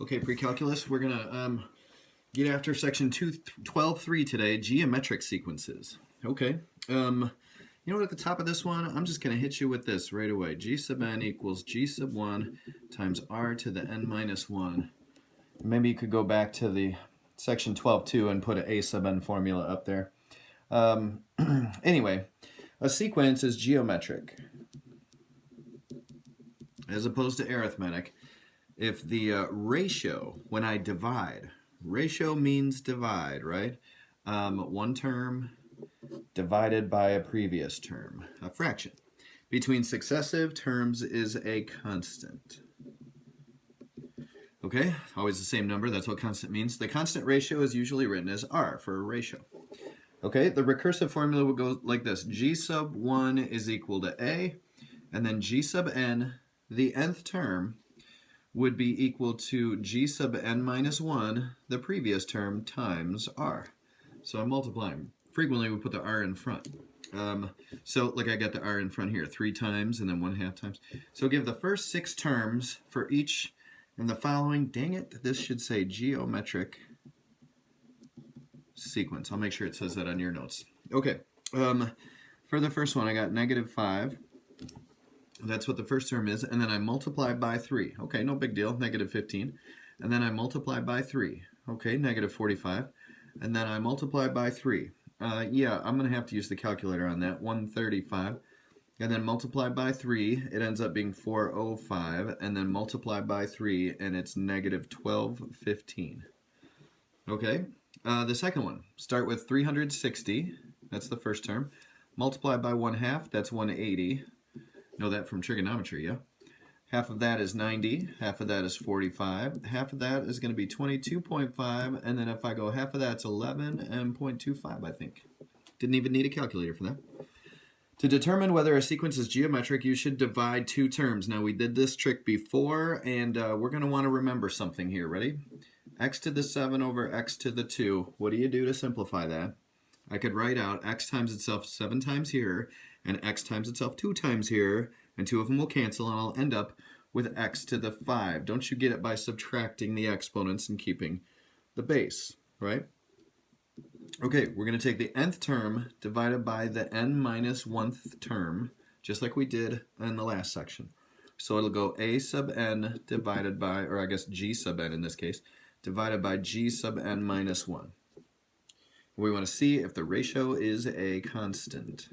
Okay, Precalculus, we're going to get after section 12.3 today, geometric sequences. Okay, you know what, at the top of this one, I'm just going to hit you with this right away. G sub n equals G sub 1 times r to the n minus 1. Maybe you could go back to the section 12.2 and put an a sub n formula up there. Anyway, a sequence is geometric as opposed to arithmetic if the ratio, when I divide, ratio means divide, right? One term divided by a previous term, a fraction, between successive terms is a constant. Okay, always the same number, that's what constant means. The constant ratio is usually written as r for a ratio. Okay, the recursive formula would go like this. G sub 1 is equal to a, and then G sub n, the nth term, would be equal to G sub n minus 1, the previous term, times r. So I'm multiplying. Frequently we put the r in front. So like I got the r in front here 3 times and then 1/2 times. So give the first 6 terms for each and the following. Dang it, this should say geometric sequence. I'll make sure it says that on your notes. Okay, for the first one I got -5. That's what the first term is, and then I multiply by 3. Okay, no big deal, -15. And then I multiply by 3. Okay, -45. And then I multiply by 3. Yeah, I'm going to have to use the calculator on that. 135. And then multiply by 3, it ends up being 405. And then multiply by 3, and it's -1215. Okay, the second one. Start with 360. That's the first term. Multiply by 1/2, that's 180. Know that from trigonometry, yeah? Half of that is 90, half of that is 45, half of that is going to be 22.5, and then if I go half of that's 11 and 0.25, I think. Didn't even need a calculator for that. To determine whether a sequence is geometric, you should divide 2 terms. Now, we did this trick before, and we're going to want to remember something here. Ready? X to the 7 over x to the 2. What do you do to simplify that? I could write out x times itself 7 times here, and x times itself 2 times here, and 2 of them will cancel, and I'll end up with x to the 5. Don't you get it by subtracting the exponents and keeping the base, right? Okay, we're going to take the nth term divided by the n minus 1th term, just like we did in the last section. So it'll go a sub n divided by, or I guess g sub n in this case, divided by g sub n minus 1. We want to see if the ratio is a constant.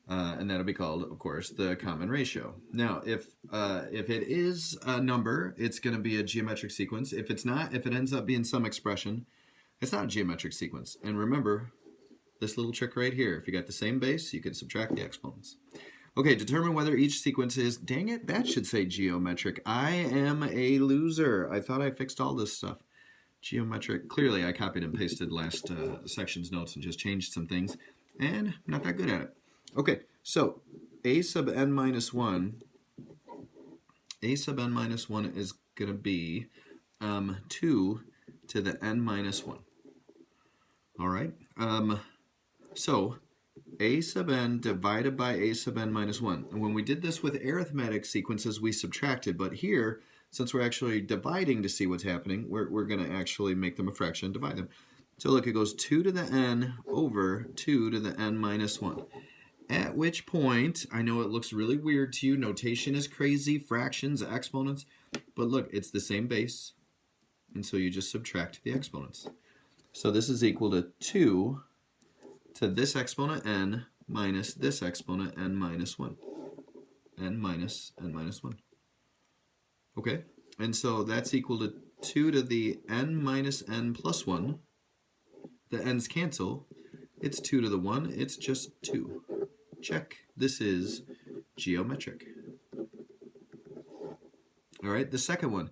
And that'll be called, of course, the common ratio. Now, if it is a number, it's going to be a geometric sequence. If it's not, if it ends up being some expression, it's not a geometric sequence. And remember this little trick right here. If you got the same base, you can subtract the exponents. Okay, determine whether each sequence is, dang it, that should say geometric. I am a loser. I thought I fixed all this stuff. Geometric, clearly I copied and pasted last section's notes and just changed some things, and I'm not that good at it. Okay, so a sub n minus 1 is going to be 2 to the n minus 1. All right, so a sub n divided by a sub n minus 1. And when we did this with arithmetic sequences, we subtracted, but here, since we're actually dividing to see what's happening, we're going to actually make them a fraction and divide them. So look, it goes 2 to the n over 2 to the n minus 1. At which point, I know it looks really weird to you, notation is crazy, fractions, exponents, but look, it's the same base, and so you just subtract the exponents. So this is equal to 2 to this exponent n minus this exponent n minus 1. N minus 1. Okay, and so that's equal to 2 to the n minus n plus 1. The n's cancel. It's 2 to the 1. It's just 2. Check. This is geometric. All right, the second one.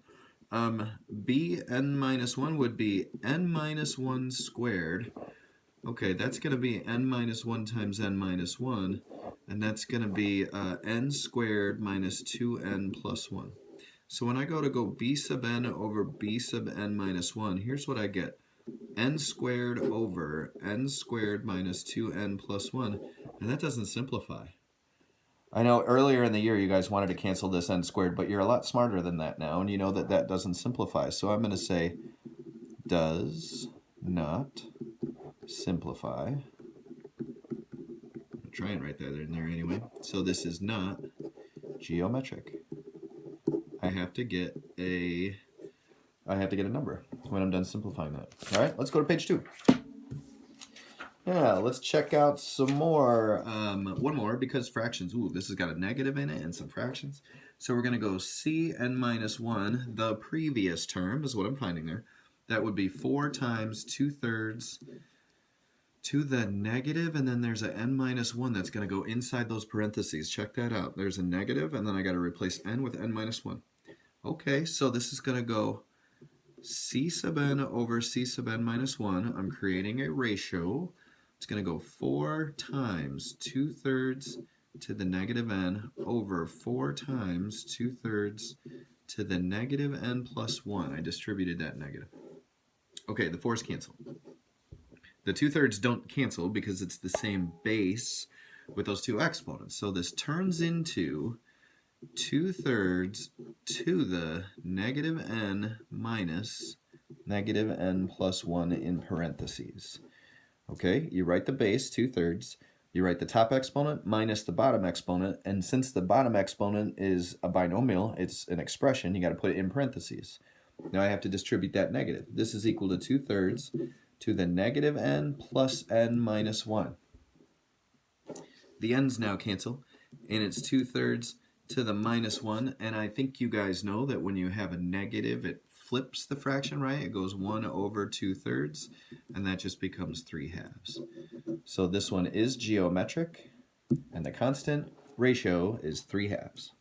b n minus 1 would be n minus 1 squared. Okay, that's going to be n minus 1 times n minus 1, and that's going to be n squared minus 2n plus 1. So when I go b sub n over b sub n minus 1, here's what I get. N squared over n squared minus 2n plus 1, and that doesn't simplify. I know earlier in the year you guys wanted to cancel this n squared, but you're a lot smarter than that now, and you know that that doesn't simplify. So I'm going to say does not simplify. I'll try and write that in there anyway. So this is not geometric. I have to get a number when I'm done simplifying that. All right, let's go to page 2. Yeah, let's check out some more. One more, because fractions. Ooh, this has got a negative in it and some fractions. So we're going to go Cn minus 1. The previous term is what I'm finding there. That would be 4 times 2/3 to the negative, and then there's a n minus 1 that's going to go inside those parentheses. Check that out. There's a negative, and then I got to replace n with n minus 1. Okay, so this is going to go C sub n over C sub n minus 1. I'm creating a ratio. It's going to go 4 times 2/3 to the negative n over 4 times 2/3 to the negative n plus 1. I distributed that negative. Okay, the 4's cancel. The 2/3 don't cancel because it's the same base with those two exponents. So this turns into 2/3 to the negative n minus negative n plus 1 in parentheses. Okay, you write the base, 2/3. You write the top exponent minus the bottom exponent, and since the bottom exponent is a binomial, it's an expression, you got to put it in parentheses. Now I have to distribute that negative. This is equal to 2/3 to the negative n plus n minus 1. The n's now cancel, and it's 2/3 to the minus 1, and I think you guys know that when you have a negative, it flips the fraction, right? It goes 1 over 2/3, and that just becomes 3/2. So this one is geometric, and the constant ratio is 3/2.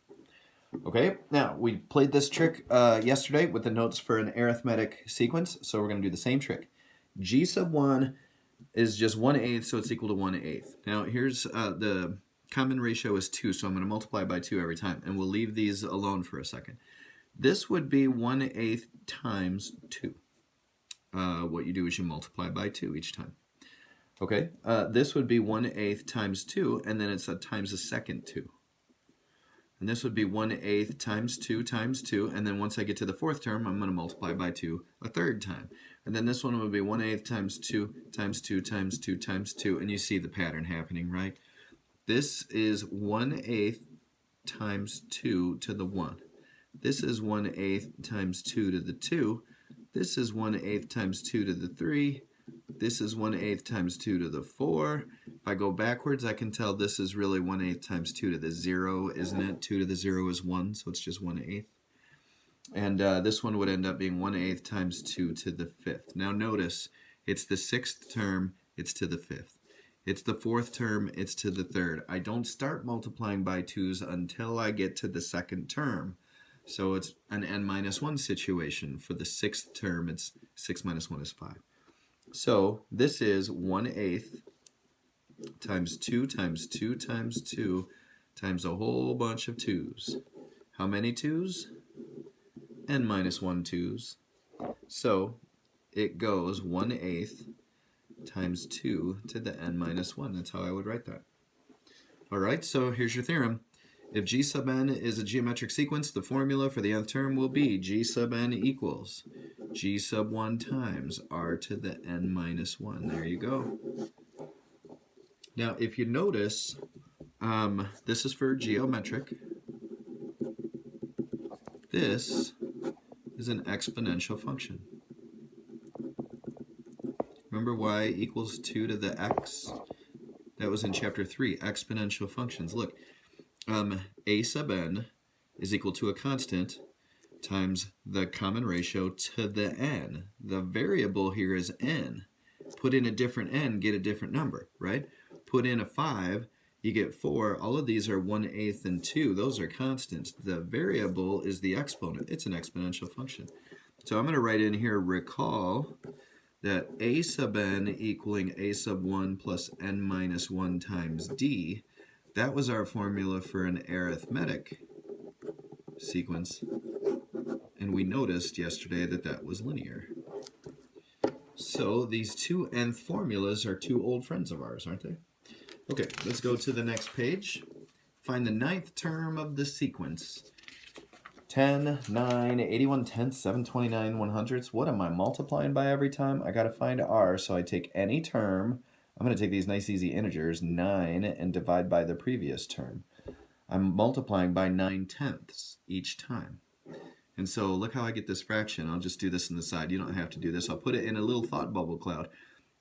Okay, now we played this trick yesterday with the notes for an arithmetic sequence, so we're going to do the same trick. G sub 1 is just 1/8, so it's equal to 1/8. Now here's the common ratio is 2, so I'm going to multiply by 2 every time, and we'll leave these alone for a second. This would be 1/8 times 2. What you do is you multiply by 2 each time. Okay, this would be 1/8 times 2, and then it's times a second 2. And this would be 1/8 times 2 times 2, and then once I get to the fourth term, I'm going to multiply by 2 a third time. And then this one would be 1/8 times 2 times 2 times 2 times 2, and you see the pattern happening, right? This is 1/8 times 2 to the 1. This is 1/8 times 2 to the 2. This is 1/8 times 2 to the 3. This is 1/8 times 2 to the 4. If I go backwards, I can tell this is really 1/8 times 2 to the 0, isn't it? 2 to the 0 is 1, so it's just 1/8. And this one would end up being 1/8 times 2 to the 5th. Now notice, it's the 6th term, it's to the 5th. It's the 4th term, it's to the 3rd. I don't start multiplying by 2's until I get to the 2nd term. So it's an n minus 1 situation. For the 6th term, it's 6 minus 1 is 5. So this is 1/8 times 2 times 2 times 2 times a whole bunch of 2's. How many 2's? N minus 1 2's. So it goes 1/8 times 2 to the n minus 1. That's how I would write that. All right, so here's your theorem. If G sub n is a geometric sequence, the formula for the nth term will be G sub n equals G sub 1 times r to the n minus 1. There you go. Now, if you notice, this is for geometric. This is an exponential function. Remember y equals 2 to the x? That was in chapter 3, exponential functions. Look, a sub n is equal to a constant times the common ratio to the n. The variable here is n. Put in a different n, get a different number, right? Put in a 5, you get 4. All of these are 1/8 and 2. Those are constants. The variable is the exponent. It's an exponential function. So I'm going to write in here, recall that a sub n equaling a sub 1 plus n minus 1 times d, that was our formula for an arithmetic sequence. And we noticed yesterday that that was linear. So these two nth formulas are two old friends of ours, aren't they? Okay, let's go to the next page. find the ninth term of the sequence. 10, 9, 81 tenths, 729 100ths. What am I multiplying by every time? I got to find r, so I take any term. I'm going to take these nice easy integers, 9, and divide by the previous term. I'm multiplying by 9 tenths each time. And so look how I get this fraction. I'll just do this on the side. You don't have to do this. I'll put it in a little thought bubble cloud.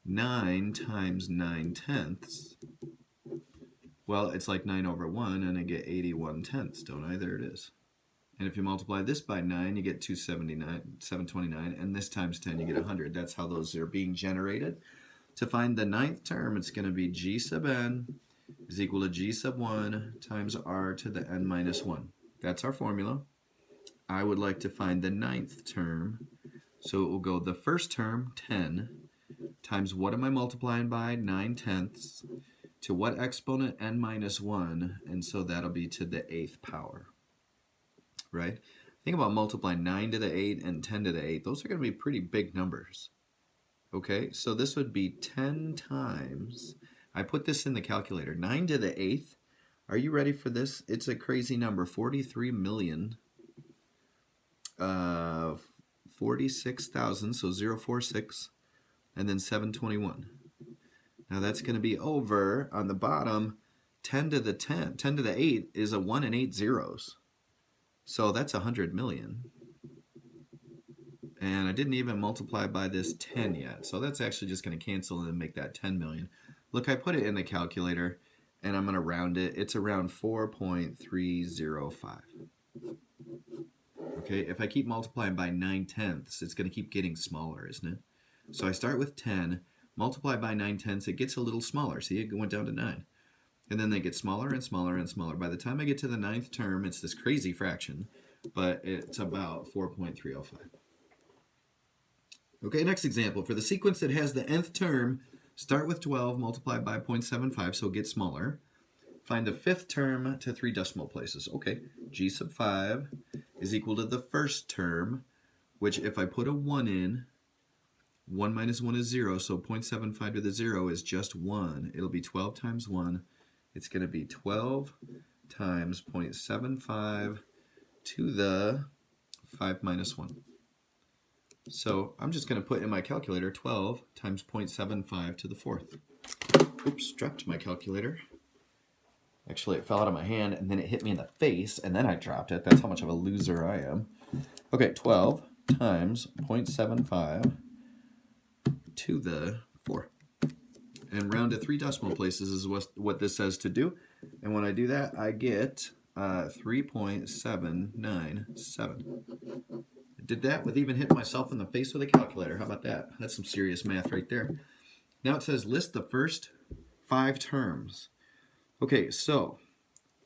9 times 9 tenths. Well, it's like 9 over 1, and I get 81 tenths, don't I? There it is. And if you multiply this by 9, you get 729, and this times 10, you get 100. That's how those are being generated. To find the ninth term, it's going to be g sub n is equal to g sub 1 times r to the n minus 1. That's our formula. I would like to find the ninth term, so it will go the first term, 10, times what am I multiplying by? 9 tenths. To what exponent? N minus 1, and so that'll be to the 8th power. Right? Think about multiplying 9 to the 8 and 10 to the 8. Those are going to be pretty big numbers. Okay, so this would be 10 times, I put this in the calculator, 9 to the 8th. Are you ready for this? It's a crazy number, 46,000, so 046, and then 721. Now that's going to be over, on the bottom, 10 to the 8 is a 1 and 8 zeros. So that's 100 million. And I didn't even multiply by this 10 yet. So that's actually just going to cancel and make that 10 million. Look, I put it in the calculator, and I'm going to round it. It's around 4.305. Okay, if I keep multiplying by 9 tenths, it's going to keep getting smaller, isn't it? So I start with 10, multiply by 9 tenths, it gets a little smaller. See, it went down to 9. And then they get smaller and smaller and smaller. By the time I get to the ninth term, it's this crazy fraction, but it's about 4.305. Okay, next example. For the sequence that has the nth term, start with 12, multiply by 0.75, so it gets smaller. Find the fifth term to 3 decimal places. Okay, g sub 5 is equal to the first term, which if I put a 1 in, 1 minus 1 is 0, so 0.75 to the 0 is just 1. It'll be 12 times 1. It's going to be 12 times 0.75 to the 5 minus 1. So I'm just going to put in my calculator 12 times 0.75 to the 4th. Oops, dropped my calculator. Actually, it fell out of my hand, and then it hit me in the face, and then I dropped it. That's how much of a loser I am. Okay, 12 times 0.75 to the 4. And round to 3 decimal places is what this says to do. And when I do that, I get 3.797. I did that with even hitting myself in the face with a calculator. How about that? That's some serious math right there. Now it says list the first 5 terms. Okay, so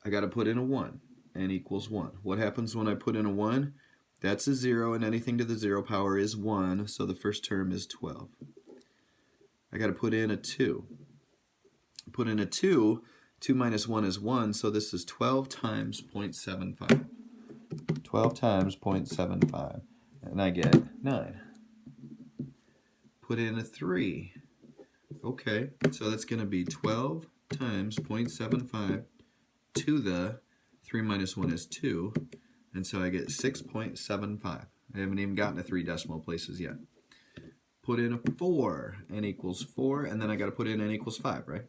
I got to put in a 1. N equals 1. What happens when I put in a 1? That's a 0, and anything to the 0 power is 1, so the first term is 12. I got to put in a 2. Put in a 2. 2 minus 1 is 1, so this is 12 times 0.75. 12 times 0.75, and I get 9. Put in a 3. Okay, so that's going to be 12 times 0.75 to the 3 minus 1 is 2, and so I get 6.75. I haven't even gotten to 3 decimal places yet. Put in a 4, n equals 4, and then I got to put in n equals 5, right?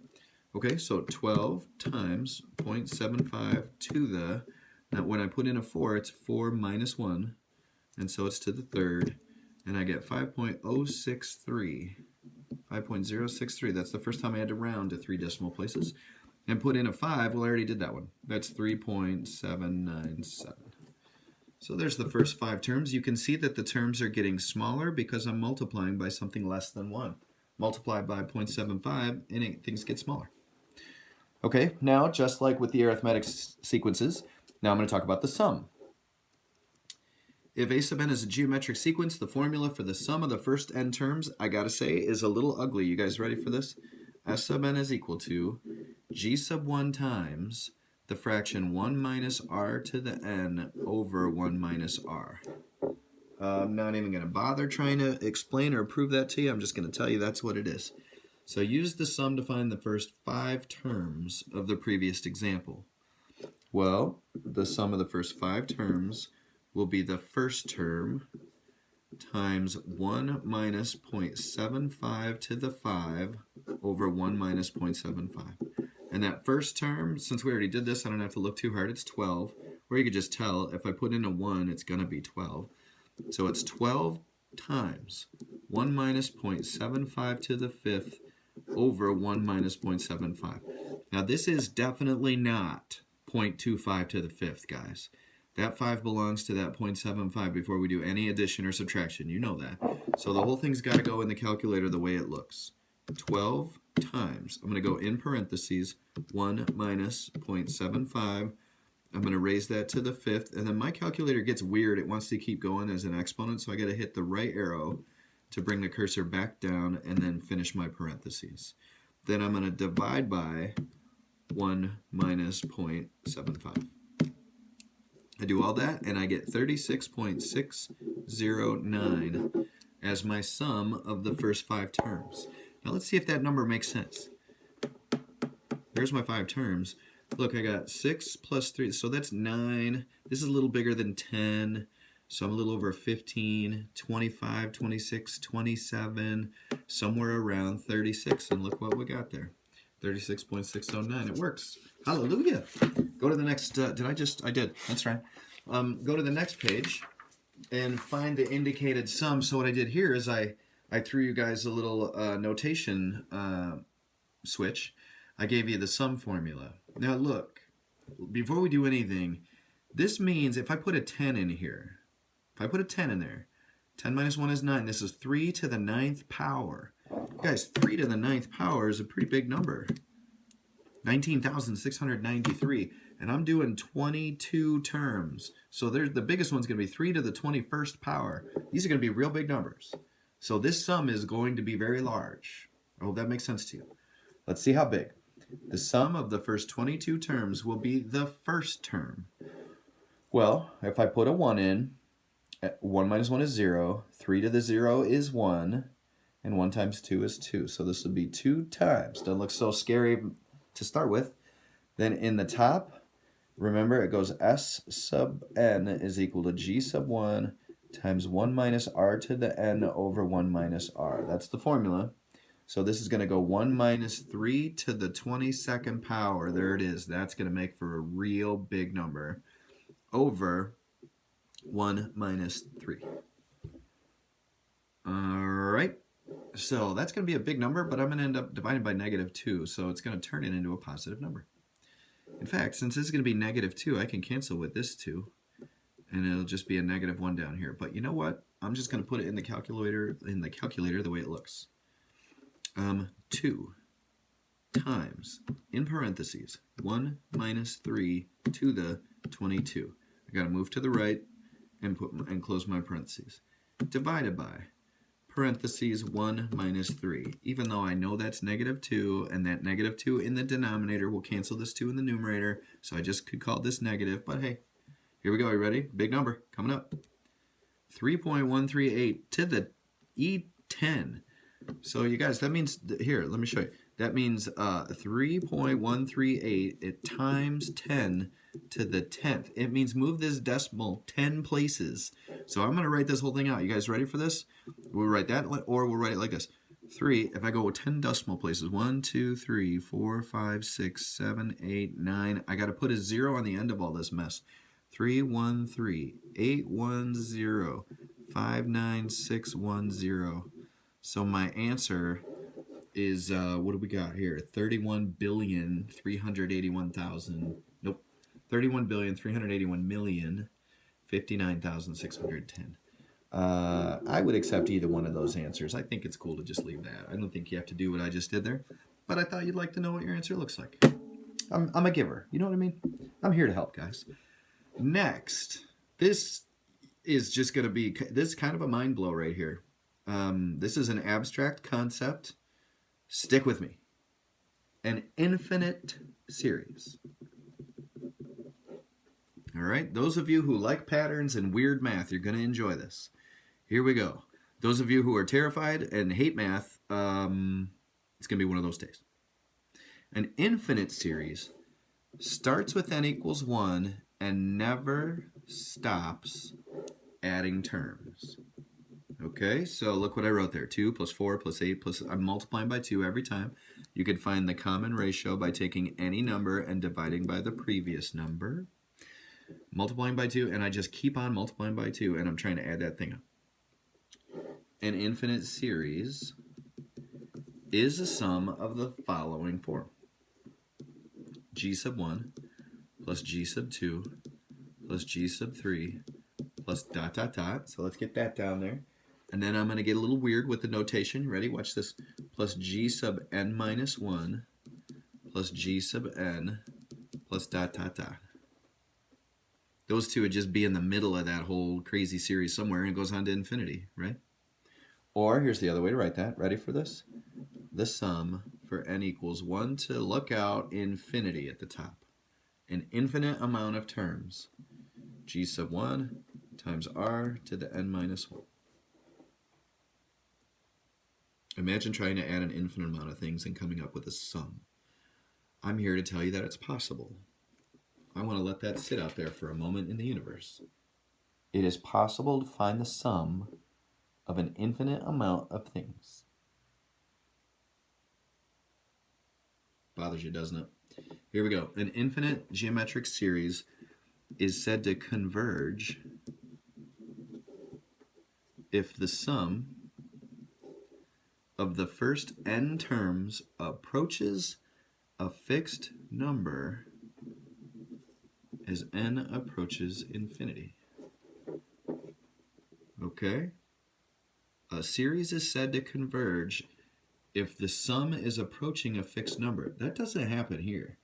Okay, so 12 times 0.75 to the, now when I put in a 4, it's 4 minus 1, and so it's to the 3rd, and I get 5.063. 5.063, that's the first time I had to round to 3 decimal places. And put in a 5, well I already did that one. That's 3.797. So there's the first 5 terms. You can see that the terms are getting smaller because I'm multiplying by something less than 1. Multiply by 0.75 and things get smaller. Okay, now just like with the arithmetic sequences, now I'm going to talk about the sum. If a sub n is a geometric sequence, the formula for the sum of the first n terms, I gotta say, is a little ugly. You guys ready for this? S sub n is equal to g sub 1 times the fraction 1 minus r to the n over 1 minus r. I'm not even going to bother trying to explain or prove that to you. I'm just going to tell you that's what it is. So use the sum to find the first 5 terms of the previous example. Well, the sum of the first 5 terms will be the first term times 1 minus 0.75 to the 5 over 1 minus 0.75. And that first term, since we already did this, I don't have to look too hard, it's 12. Or you could just tell, if I put in a 1, it's going to be 12. So it's 12 times 1 minus 0.75 to the 5th over 1 minus 0.75. Now this is definitely not 0.25 to the 5th, guys. That 5 belongs to that 0.75 before we do any addition or subtraction. You know that. So the whole thing's got to go in the calculator the way it looks. 12 times, I'm going to go in parentheses, 1 minus 0.75. I'm going to raise that to the 5th. And then my calculator gets weird. It wants to keep going as an exponent. So I got to hit the right arrow to bring the cursor back down and then finish my parentheses. Then I'm going to divide by 1 minus 0.75. I do all that and I get 36.609 as my sum of the first 5 terms. Now let's see if that number makes sense. There's my 5 terms. Look, I got 6 plus 3, so that's 9. This is a little bigger than 10, so I'm a little over 15, 25, 26, 27, somewhere around 36. And look what we got there. 36.609. It works. Hallelujah. Go to the next, I did. That's right. Go to the next page and find the indicated sum. So what I did here is I threw you guys a little notation switch. I gave you the sum formula. Now look, before we do anything, this means if I put a 10 in here, if I put a 10 in there, 10 minus 1 is 9. This is 3 to the 9th power. Guys, 3 to the 9th power is a pretty big number. 19,693. And I'm doing 22 terms. So the biggest one's going to be 3 to the 21st power. These are going to be real big numbers. So this sum is going to be very large. I hope that makes sense to you. Let's see how big. The sum of the first 22 terms will be the first term. Well, if I put a 1 in, 1 minus 1 is 0, 3 to the 0 is 1, and 1 times 2 is 2. So this would be 2 times. Doesn't look so scary to start with. Then in the top, remember it goes S sub n is equal to G sub 1 times 1 minus r to the n over 1 minus r. That's the formula. So this is going to go 1 minus 3 to the 22nd power. There it is. That's going to make for a real big number over 1 minus 3. All right. So that's going to be a big number, but I'm going to end up dividing by -2. So it's going to turn it into a positive number. In fact, since this is going to be -2, I can cancel with this 2. And it'll just be a -1 down here. But you know what? I'm just going to put it in the calculator the way it looks. 2 times, in parentheses, 1 minus 3 to the 22. I got to move to the right and close my parentheses. Divided by, parentheses, 1 minus 3. Even though I know that's -2, and that -2 in the denominator will cancel this 2 in the numerator, so I just could call this negative, but hey, here we go. Are you ready? Big number coming up. 3.138 to the E10. So you guys, that means, here, let me show you. That means 3.138 it times 10 to the 10th. It means move this decimal 10 places. So I'm going to write this whole thing out. You guys ready for this? We'll write that, or we'll write it like this. 3, if I go with 10 decimal places, 1, 2, 3, 4, 5, 6, 7, 8, 9. I got to put a 0 on the end of all this mess. 313 810 59610. So my answer is, what do we got here? 31,381,000. Nope. 31,381,059,610. I would accept either one of those answers. I think it's cool to just leave that. I don't think you have to do what I just did there. But I thought you'd like to know what your answer looks like. I'm a giver. You know what I mean? I'm here to help, guys. Next, this is just going to be, this is kind of a mind blow right here. This is an abstract concept. Stick with me. An infinite series. All right, those of you who like patterns and weird math, you're going to enjoy this. Here we go. Those of you who are terrified and hate math, it's going to be one of those days. An infinite series starts with n equals 1 and never stops adding terms. Okay, so look what I wrote there. 2 plus 4 plus 8 plus, I'm multiplying by 2 every time. You could find the common ratio by taking any number and dividing by the previous number. Multiplying by 2, and I just keep on multiplying by 2, and I'm trying to add that thing up. An infinite series is a sum of the following form. G sub 1 plus G sub 2 plus G sub 3 plus dot dot dot. So let's get that down there. And then I'm going to get a little weird with the notation. Ready? Watch this. Plus G sub n minus 1 plus G sub n plus dot dot dot. Those two would just be in the middle of that whole crazy series somewhere, and it goes on to infinity, right? Or here's the other way to write that. Ready for this? The sum for n equals 1 to, look out, infinity at the top. An infinite amount of terms. G sub 1 times r to the n minus 1. Imagine trying to add an infinite amount of things and coming up with a sum. I'm here to tell you that it's possible. I want to let that sit out there for a moment in the universe. It is possible to find the sum of an infinite amount of things. Bothers you, doesn't it? Here we go. An infinite geometric series is said to converge if the sum of the first n terms approaches a fixed number as n approaches infinity. Okay? A series is said to converge if the sum is approaching a fixed number. That doesn't happen here.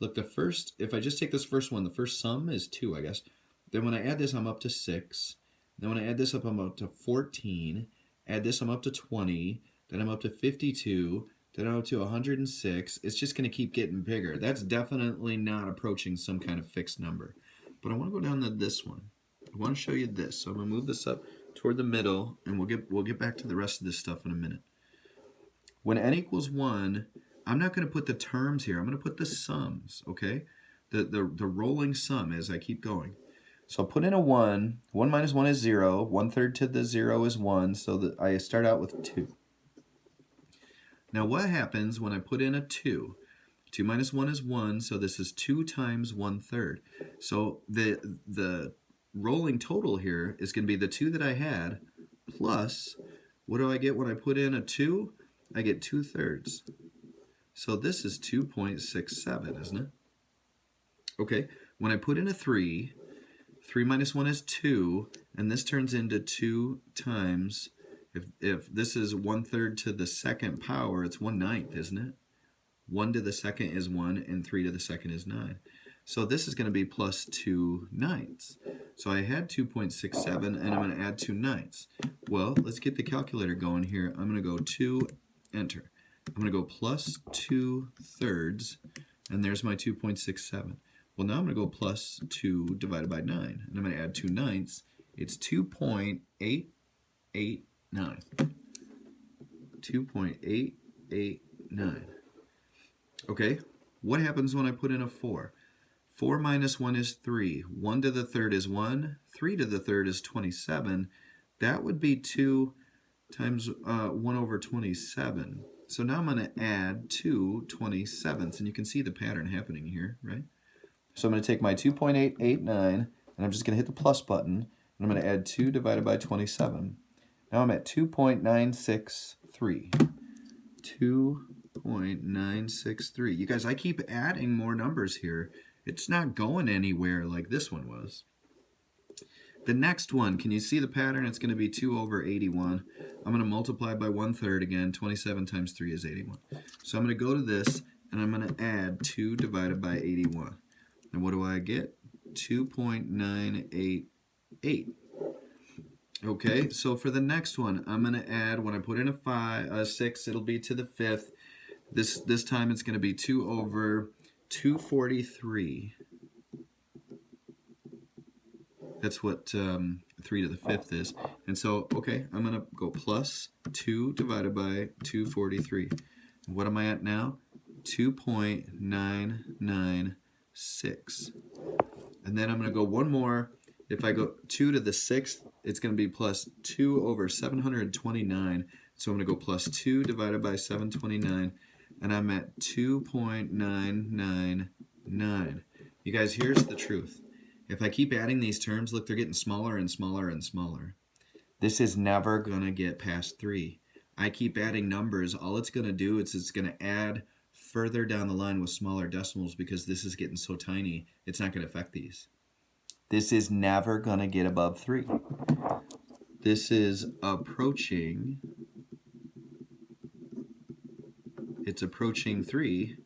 Look, if I just take this first one, the first sum is 2, I guess. Then when I add this, I'm up to 6. Then when I add this up, I'm up to 14. Add this, I'm up to 20. Then I'm up to 52. Then I'm up to 106. It's just going to keep getting bigger. That's definitely not approaching some kind of fixed number. But I want to go down to this one. I want to show you this. So I'm going to move this up toward the middle, and we'll get back to the rest of this stuff in a minute. When n equals 1, I'm not going to put the terms here. I'm going to put the sums, okay? The rolling sum as I keep going. So I'll put in a 1. 1 minus 1 is 0. 1/3 to the 0 is 1, so that I start out with 2. Now what happens when I put in a 2? 2 minus 1 is 1, so this is 2 times 1/3. So the rolling total here is going to be the 2 that I had plus, what do I get when I put in a 2? I get 2/3. So this is 2.67, isn't it? Okay, when I put in a 3, 3 minus 1 is 2, and this turns into 2 times, if this is 1/3 to the second power, it's 1/9, isn't it? 1 to the second is 1, and 3 to the second is 9. So this is going to be plus 2/9. So I had 2.67, and I'm going to add 2/9. Well, let's get the calculator going here. I'm going to go 2, enter. I'm going to go plus 2/3, and there's my 2.67. Well, now I'm going to go plus 2 divided by 9, and I'm going to add 2/9. It's 2.889. 2.889. Okay, what happens when I put in a 4? 4 minus 1 is 3. 1 to the third is 1. 3 to the third is 27. That would be 2 times 1 over 27. So now I'm going to add 2 27ths, and you can see the pattern happening here, right? So I'm going to take my 2.889, and I'm just going to hit the plus button, and I'm going to add 2 divided by 27. Now I'm at 2.963. 2.963. You guys, I keep adding more numbers here. It's not going anywhere like this one was. The next one, can you see the pattern? It's going to be 2 over 81. I'm going to multiply by 1/3 again. 27 times 3 is 81. So I'm going to go to this, and I'm going to add 2 divided by 81. And what do I get? 2.988. Okay, so for the next one, I'm going to add, when I put in a 6, it'll be to the 5th. This time it's going to be 2 over 243. That's what 3 to the 5th is. And so, okay, I'm going to go plus 2 divided by 243. What am I at now? 2.999. 6. And then I'm going to go one more. If I go 2 to the 6th, it's going to be plus 2 over 729. So I'm going to go plus 2 divided by 729. And I'm at 2.999. You guys, here's the truth. If I keep adding these terms, look, they're getting smaller and smaller and smaller. This is never going to get past 3. I keep adding numbers. All it's going to do is it's going to add further down the line with smaller decimals because this is getting so tiny, it's not going to affect these. This is never going to get above 3. This is approaching, it's approaching 3.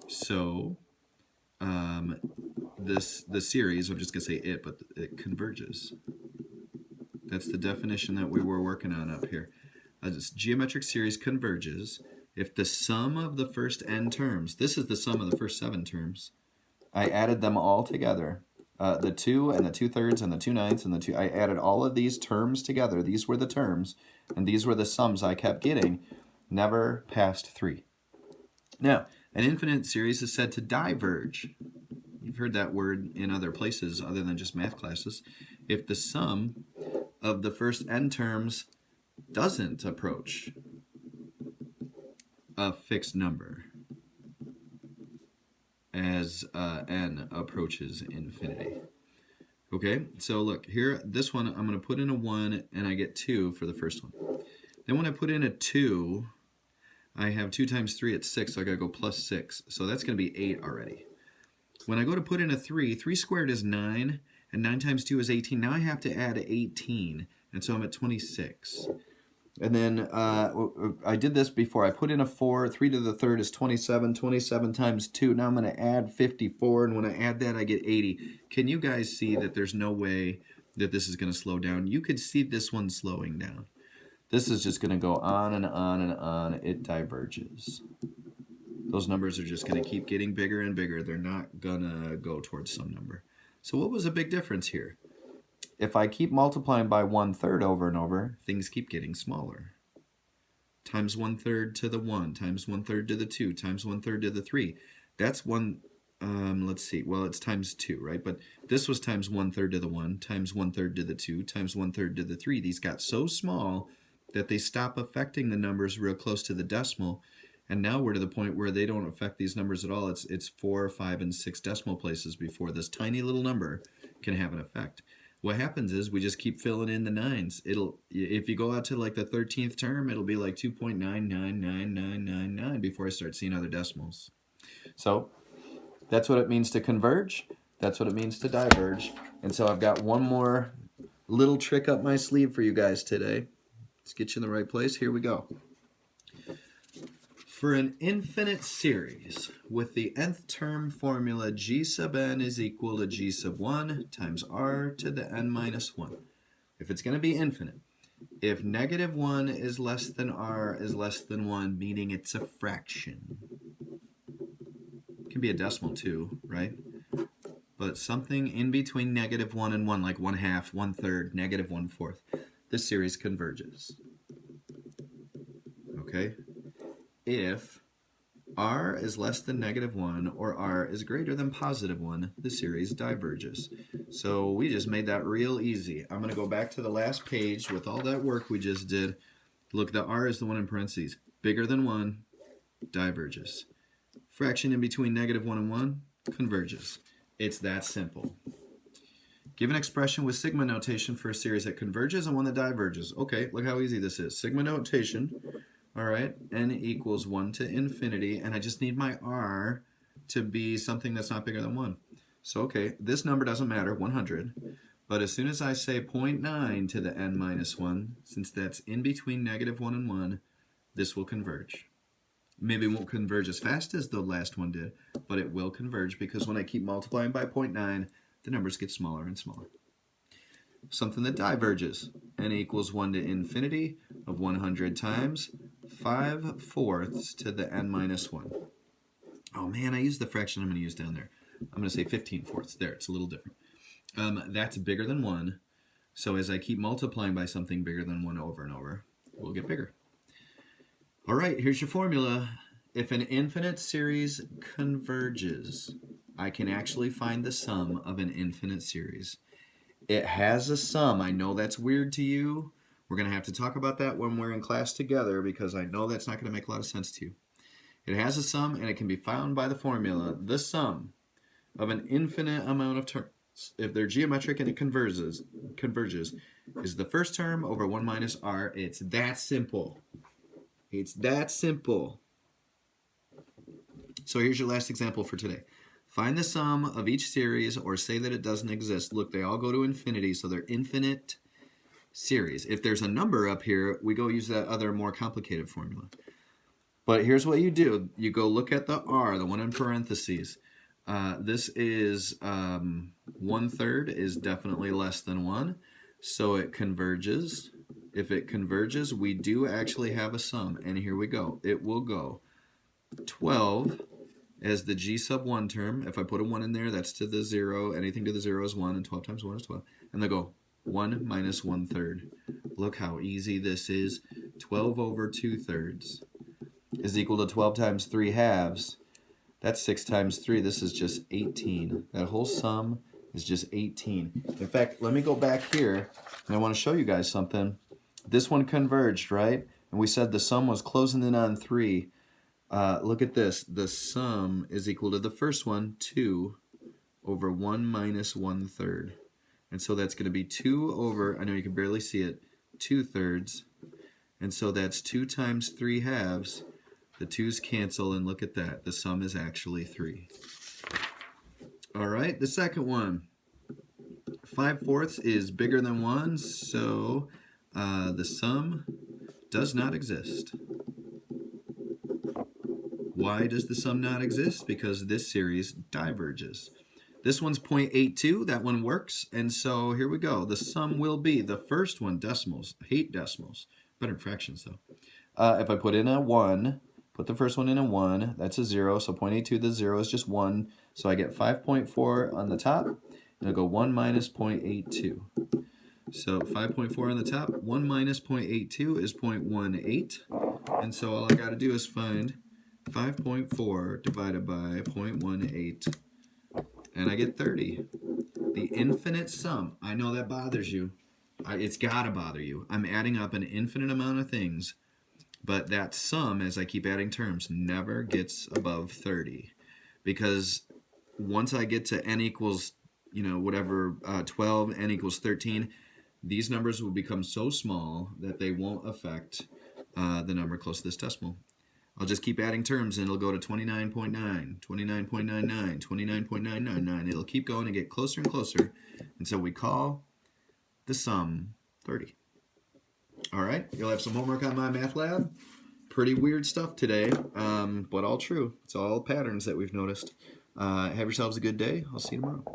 So the series, I'm just going to say it, but it converges. That's the definition that we were working on up here. This geometric series converges if the sum of the first n terms, this is the sum of the first 7 terms, I added them all together. The 2 and the 2/3 and the 2/9 and the 2, I added all of these terms together. These were the terms, and these were the sums I kept getting, never past 3. Now, an infinite series is said to diverge. You've heard that word in other places other than just math classes. If the sum of the first n terms doesn't approach a fixed number as n approaches infinity. Okay, so look, here, this one, I'm going to put in a 1, and I get 2 for the first one. Then when I put in a 2, I have 2 times 3 at 6, so I got to go plus 6. So that's going to be 8 already. When I go to put in a 3, 3 squared is 9, and 9 times 2 is 18. Now I have to add 18, and so I'm at 26. And then I did this before. I put in a 4. 3 to the 3rd is 27. 27 times 2. Now I'm going to add 54. And when I add that, I get 80. Can you guys see that there's no way that this is going to slow down? You could see this one slowing down. This is just going to go on and on and on. It diverges. Those numbers are just going to keep getting bigger and bigger. They're not going to go towards some number. So what was the big difference here? If I keep multiplying by 1/3 over and over, things keep getting smaller. Times 1/3 to the 1, times 1/3 to the 2, times 1/3 to the 3. That's one, let's see, well, it's times 2, right? But this was times 1/3 to the 1, times 1/3 to the 2, times 1/3 to the 3. These got so small that they stop affecting the numbers real close to the decimal. And now we're to the point where they don't affect these numbers at all. It's 4, 5, and 6 decimal places before this tiny little number can have an effect. What happens is we just keep filling in the 9s. If you go out to like the 13th term, it'll be like 2.999999 before I start seeing other decimals. So that's what it means to converge. That's what it means to diverge. And so I've got one more little trick up my sleeve for you guys today. Let's get you in the right place. Here we go. For an infinite series with the nth term formula g sub n is equal to g sub 1 times r to the n minus 1. If it's going to be infinite, if negative 1 is less than r is less than 1, meaning it's a fraction. It can be a decimal too, right? But something in between negative 1 and 1, like 1/2, 1/3, negative 1/4, this series converges. Okay? If r is less than negative 1 or r is greater than positive 1, the series diverges. So we just made that real easy. I'm going to go back to the last page with all that work we just did. Look, the r is the one in parentheses. Bigger than 1, diverges. Fraction in between negative 1 and 1, converges. It's that simple. Give an expression with sigma notation for a series that converges and one that diverges. Okay, look how easy this is. Sigma notation. All right, n equals 1 to infinity, and I just need my r to be something that's not bigger than 1. So, okay, this number doesn't matter, 100, but as soon as I say 0.9 to the n minus 1, since that's in between negative 1 and 1, this will converge. Maybe it won't converge as fast as the last one did, but it will converge because when I keep multiplying by 0.9, the numbers get smaller and smaller. Something that diverges. N equals 1 to infinity of 100 times 5/4 to the n minus 1. Oh man, I used the fraction I'm going to use down there. I'm going to say 15/4. There, it's a little different. That's bigger than 1. So as I keep multiplying by something bigger than 1 over and over, it will get bigger. All right, here's your formula. If an infinite series converges, I can actually find the sum of an infinite series. It has a sum. I know that's weird to you. We're going to have to talk about that when we're in class together because I know that's not going to make a lot of sense to you. It has a sum and it can be found by the formula. The sum of an infinite amount of terms, if they're geometric and it converges, is the first term over 1 minus r. It's that simple. It's that simple. So here's your last example for today. Find the sum of each series or say that it doesn't exist. Look, they all go to infinity, so they're infinite series. If there's a number up here, we go use that other more complicated formula. But here's what you do. You go look at the r, the one in parentheses. This is 1/3 is definitely less than 1, so it converges. If it converges, we do actually have a sum, and here we go. It will go 12 as the g sub 1 term. If I put a 1 in there, that's to the 0. Anything to the 0 is 1, and 12 times 1 is 12. And they go 1 minus 1/3. Look how easy this is. 12 over 2/3 is equal to 12 times 3 halves. That's 6 times 3. This is just 18. That whole sum is just 18. In fact, let me go back here, and I want to show you guys something. This one converged, right? And we said the sum was closing in on 3. Look at this. The sum is equal to the first one, 2 over 1 minus 1/3. And so that's going to be 2 over, I know you can barely see it, 2/3. And so that's 2 times 3 halves. The 2's cancel, and look at that. The sum is actually 3. All right, the second one. 5/4 is bigger than 1, so the sum does not exist. Why does the sum not exist? Because this series diverges. This one's 0.82. That one works. And so here we go. The sum will be the first one, decimals. I hate decimals. Better in fractions, though. If I put in a 1, put the first one in a 1, that's a 0. So 0.82, the 0 is just 1. So I get 5.4 on the top. And I'll go 1 minus 0.82. So 5.4 on the top. 1 minus 0.82 is 0.18. And so all I got to do is find 5.4 divided by 0.18. And I get 30. The infinite sum. I know that bothers you. It's got to bother you. I'm adding up an infinite amount of things, but that sum, as I keep adding terms, never gets above 30. Because once I get to n equals, 12, n equals 13, these numbers will become so small that they won't affect the number close to this decimal. I'll just keep adding terms and it'll go to 29.9, 29.99, 29.999. It'll keep going and get closer and closer until we call the sum 30. All right, you'll have some homework on my math lab. Pretty weird stuff today, but all true. It's all patterns that we've noticed. Have yourselves a good day. I'll see you tomorrow.